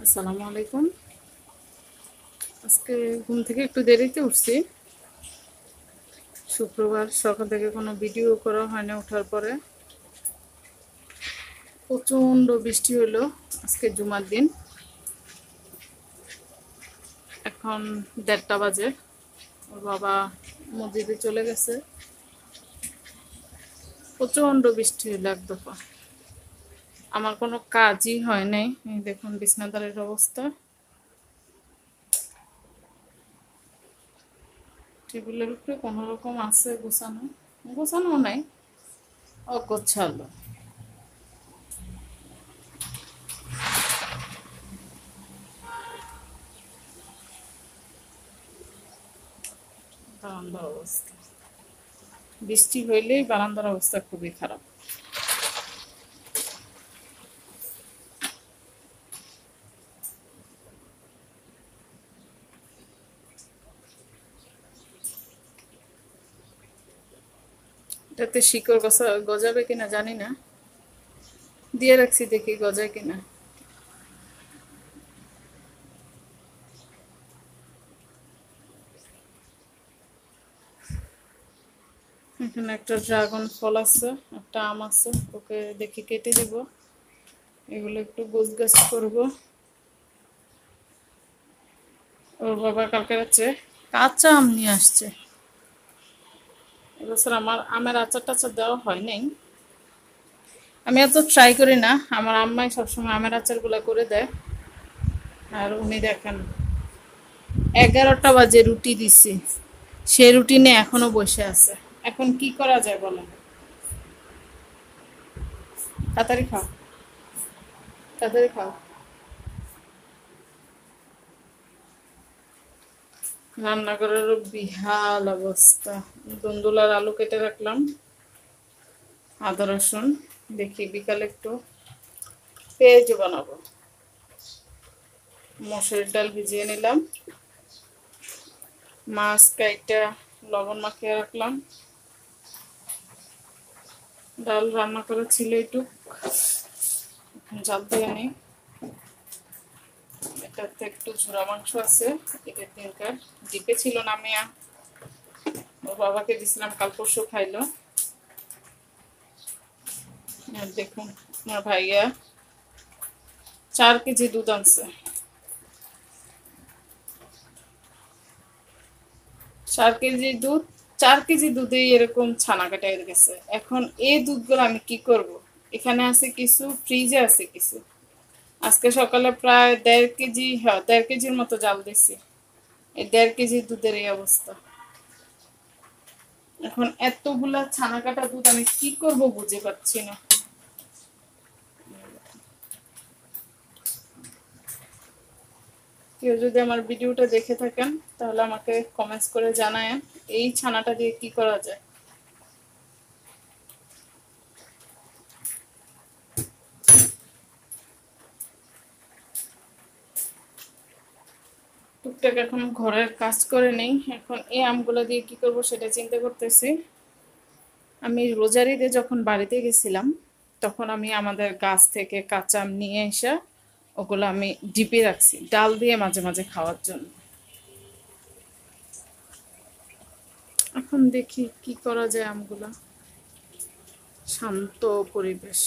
আসসালামু আলাইকুম। আজকে ঘুম থেকে একটু দেরিতে উঠছি। শুক্রবার সকাল থেকে কোনো ভিডিও করা হয় না। ওঠার পরে প্রচণ্ড বৃষ্টি হলো। আজকে জুমার দিন। এখন 1:30 বাজে। ওর বাবা মসজিদে চলে গেছে। প্রচণ্ড বৃষ্টি হলো এক দফা। আমার কোনো কাজই হয় নাই। এই দেখুন বিছনাদারের অবস্থা। টেবিলের উপরে কোনো রকম আছে গোছানো, গোছানো নাই, অগোছালো। বারান্দার অবস্থা, বৃষ্টি হইলেই বারান্দার অবস্থা খুবই খারাপ। এটাতে শিকড় গজাবে কিনা জানি না, দিয়ে রাখছি, দেখি গজায় কিনা। এখানে একটা ড্রাগন ফল আছে, একটা আম আছে, ওকে দেখি কেটে দেব। এগুলো একটু গোছগাছ করব। ওর বাবা কালকে রাত্রে কাঁচা আম নিয়ে আসছে। এবছর আমার আমের আচার টাচার দেওয়া হয় নাই। আমি এত ট্রাই করি না, আমার আম্মাই সবসময় আমের আচারগুলো করে দেয়। আর উনি দেখেন 11টা বাজে রুটি দিছি, সে রুটি নিয়ে এখনো বসে আছে। এখন কি করা যায় বলেন? তাড়াতাড়ি খাও, তাড়াতাড়ি খাও। রান্নাঘরেরও বিহাল অবস্থা। দুন্দুলার আলু কেটে রাখলাম, আদা রসুন, দেখি বিকালে একটু পেঁয়াজ বানাবো। মসুর ডাল ভিজিয়ে নিলাম, মাছ কাইটা লবণ মাখিয়ে রাখলাম। ডাল রান্না করা ছিল একটু, জাল দিয়ে নিই। এটাতে একটু ঝোড়া মাংস আছে, ঈদের দিনকার, ডিপে ছিল নামিয়া, ওর বাবাকে দিছিলাম, কাল পরশু খাইলো। আর দেখুন আমার ভাইয়া 4 কেজি দুধ আনছে। 4 কেজি দুধ, 4 কেজি দুধেই এরকম ছানা কাটা হয়ে গেছে। এখন এই দুধগুলো আমি কি করব? এখানে আছে কিছু, ফ্রিজে আছে কিছু। আজকে সকালে প্রায় 1.5 কেজি, হ্যাঁ 1.5 কেজির মতো জাল দিছি। এই 1.5 কেজি দুধের এই অবস্থা। এখন এতগুলা ছানা কাটা দুধ আমি কি করব বুঝে পাচ্ছি না। কেউ যদি আমার ভিডিওটা দেখে থাকেন তাহলে আমাকে কমেন্টস করে জানায়েন এই ছানাটা দিয়ে কি করা যায়। টুকটাক এখন ঘরের কাজ করে নেই। এখন এই আমগুলো দিয়ে কি করব সেটা চিন্তা করতেছি। আমি রোজার ঈদে যখন বাড়িতে গেছিলাম তখন আমি আমাদের গাছ থেকে কাঁচা আম নিয়ে এসে ওগুলো আমি ডিপে রাখছি ডাল দিয়ে মাঝে মাঝে খাওয়ার জন্য। এখন দেখি কি করা যায়। আমগুলা, শান্ত পরিবেশ,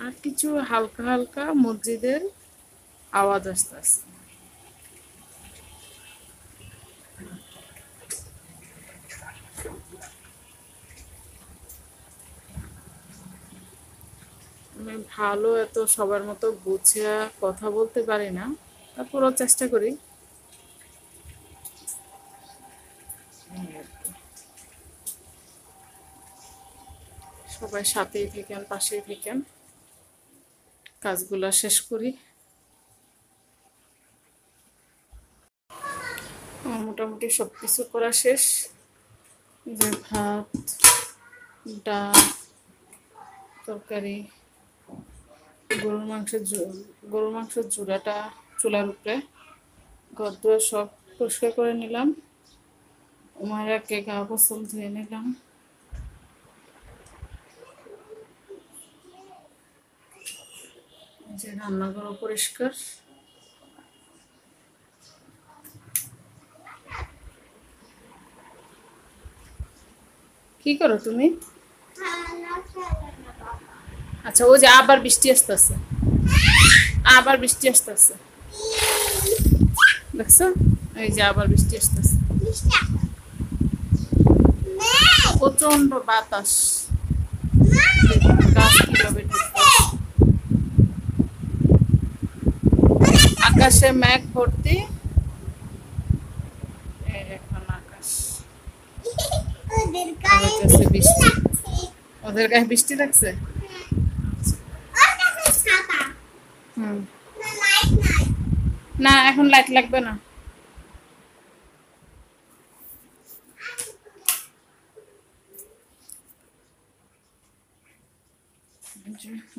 আর কিছু হালকা হালকা মসজিদের আওয়াজ আসতে আসতে। আমি ভালো এত সবার মতো গুছিয়ে কথা বলতে পারি না, তারপরও চেষ্টা করি। সবাই সাথেই থাকেন, পাশেই থাকেন, কাজগুলো শেষ করি। মোটামুটি সব কিছু করা শেষ। যে ভাত, ডাল, তরকারি, গরুর মাংসের জোড়াটা চুলার উপরে, ঘর দুয়ার সব পরিষ্কার করে নিলাম। উমায়রাকে গা গোসল ধুয়ে নিলাম। যে রান্নাঘর পরিষ্কার। কি করো তুমি? আচ্ছা, ও যে আবার বৃষ্টি আসতেছে, আবার বৃষ্টি আসতেছে, দেখছো? এই যে আবার বৃষ্টি আসতেছে, প্রচন্ড বাতাস, গাছ কিভাবে ঢুকতেছে। আকাশে মেঘ ভর্তি, এখন আকাশ হইতেছে বৃষ্টি। ওদের গায়ে বৃষ্টি লাগছে। হুম, না এখন লাইট লাগবে না।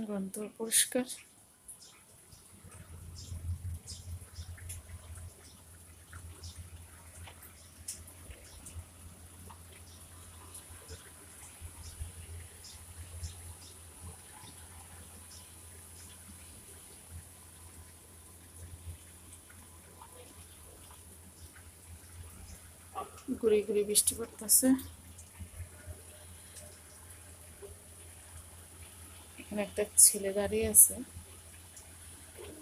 গন্ধ পরিষ্কার। গুড়ি গুড়ি বৃষ্টি পড়তেছে। এখানে একটা ছেলে দাঁড়িয়ে আছে,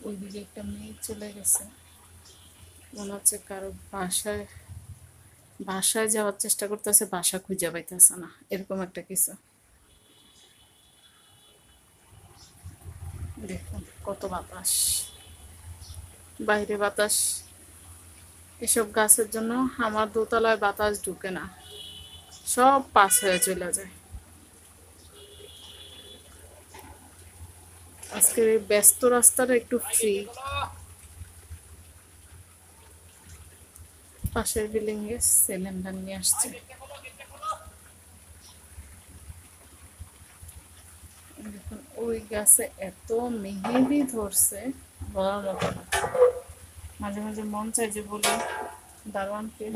ওইদিকে একটা মেয়ে চলে গেছে, মনে হচ্ছে কারো বাসায় বাসায় যাওয়ার চেষ্টা করতেছে, বাসা খুঁজে পাইতেছে না, এরকম একটা কিছু। দেখুন কত বাতাস, বাইরে বাতাস। এসব গাছের জন্য আমার দোতলায় বাতাস ঢুকে না, সব পাস হয়ে চলে যায়। আজকের এই ব্যস্ত রাস্তাটা একটু ফ্রি। পাশের বিল্ডিং এ সিলিন্ডার নিয়ে আসছে। দেখুন ওই গাছে এত মেহেদি ধরছে, বলার মতো না। মাঝে মাঝে মন চাই যে বলি দারোয়ানকে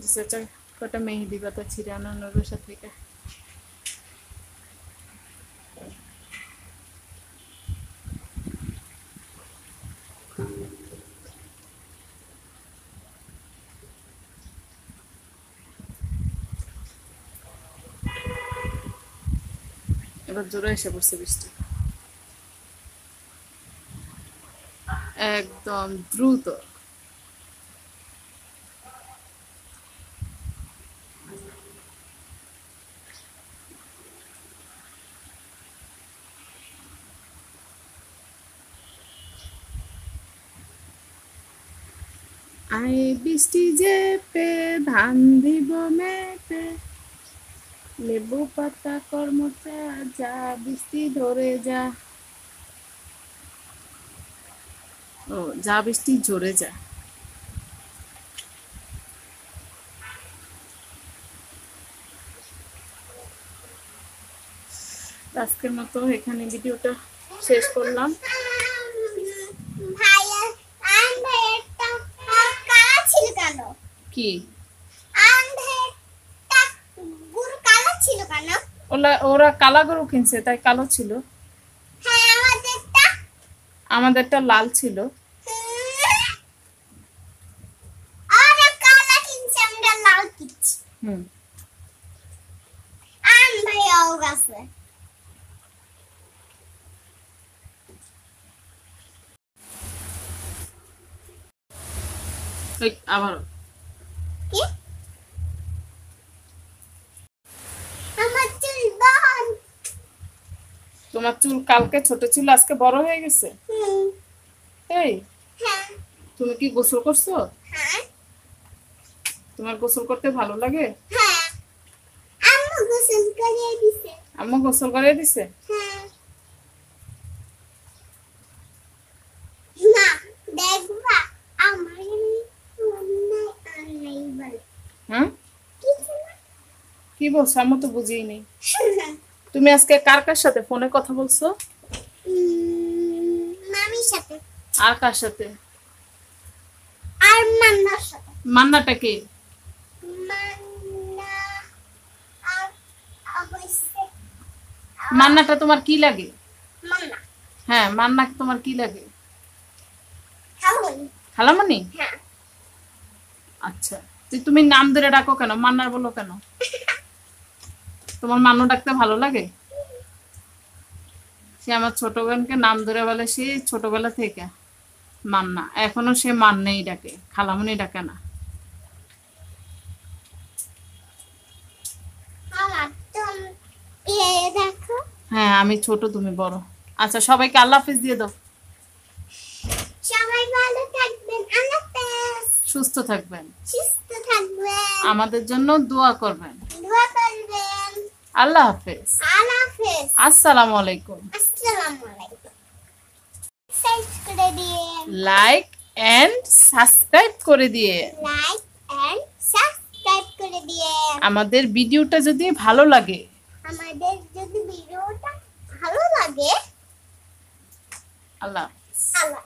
যে সেটা কটা মেহেদি পাতা ছিঁড়ে আনানোর বাসা থেকে। এবার জোরে এসে পড়ছে বৃষ্টি, একদম দ্রুত। আই বৃষ্টি যেপে ধান দিব মেপে, লেবু পাতা কর্মচা যা বৃষ্টি ধরে যা। ও যা বৃষ্টি ঝরে যা। আজকের মতো এখানে ভিডিওটা শেষ করলাম। কি ওরা কালা গরু কিনছে তাই কালো ছিল, আমাদেরটা লাল ছিল। হুম, আবার তোমার চুল কালকে ছোট ছিল, আজকে বড় হয়ে গেছে। এই তুমি কি গোসল করছো? তোমার গোসল করতে ভালো লাগে? আম্মু গোসল করে দিছে। হ্যাঁ কি বলছো? আমি তো বুঝিই নেই। তুমি আজকে কার কার সাথে ফোনে কথা বলছো? মামির সাথে। আর কার সাথে? আর মান্নার সাথে। মান্নাটা কে? মান্নাটা তোমার কি লাগে? মান্না হ্যাঁ, মান্না তোমার কি লাগে? খালামণি। খালামণি? হ্যাঁ। আচ্ছা, তুমি নাম ধরে ডাকো কেন, মান্নার বলো কেন? তোমার মান্নু ডাকতে ভালো লাগে? সে আমার ছোট বোনকে নাম ধরে বলে, সে ছোটবেলা থেকে মান্না, এখনো সে মান্নাই ডাকে, খালামণি ডাকে না। আমার তো দেখো। হ্যাঁ, আমি ছোট, তুমি বড়। আচ্ছা, সবাইকে আল্লাহ হাফেজ দিয়ে দাও। সবাই ভালো থাকবেন, আল্লাহ হাফেজ। সুস্থ থাকবেন, সুস্থ থাকবেন, আমাদের জন্য দোয়া করবেন। দোয়া করবেন। আল্লাহ হাফেজ। আল্লাহ হাফেজ। আসসালামু আলাইকুম। আসসালামু আলাইকুম। সাবস্ক্রাইব করে দিন। লাইক এন্ড সাবস্ক্রাইব করে দিয়ে, লাইক এন্ড সাবস্ক্রাইব করে দিন। আমাদের ভিডিওটা যদি ভালো লাগে, আমাদের যদি ভিডিওটা ভালো লাগে, আল্লাহ হাফেজ। আল্লাহ